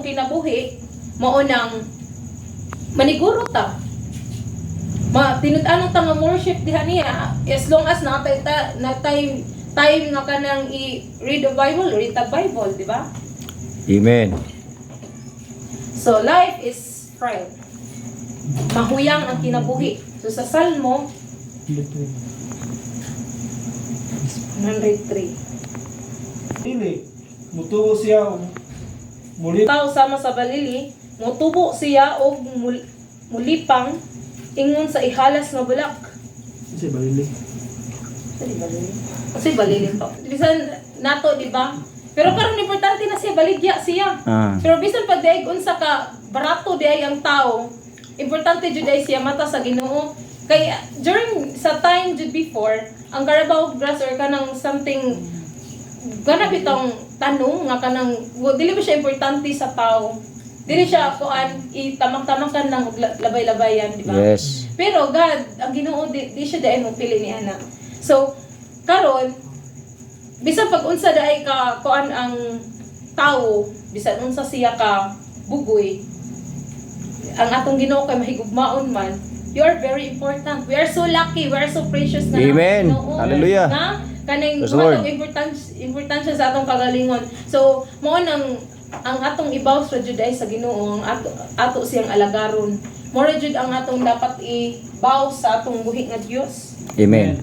atong kinabuhi mao nang maniguro ta. Tinud-anong ta nga worship diha niya as long as natay time nga kanang i-read the Bible, read the Bible, di ba? Amen. So life is frail. Mahuyang ang kinabuhi. So sa Salmo 103. Dili, mutuo siya muli. Tao sama sa balili, motubo siya og mulipang ingon sa ihalas nga bulak. Kasi balili. Kasi balili to. Bisan nato, di ba? Pero karon importante na siya baligya siya. Pero bisan pag daig unsa ka barato di ay ang tao, importante jud ay siya mata sa Ginoo. Kay during sa time jud before, ang Carabao grass or kanang something ganap itong tanong nga kanang dili ba siya importante sa tao. Dili siya kuan itamak-tamakan lang og labay-labayan, di ba? Yes. Pero God, ang Ginoo di siya dai mo pili ni ana. So karon bisan pag unsa daay ka kuan ang tao, bisan unsa siya ka bugoy, ang atong Ginoo kay mahigugmaon man, you are very important. We are so lucky, we are so precious na Amen. Ginoo. Hallelujah. Na kaning Yes, Lord. importansya sa atong kagalingon. So mao nang ang atong ibaw sa jud ay sa Ginoo, ang ato siyang alagaron. More jud ang atong dapat ibaw sa atong buhi nga Dios. Amen.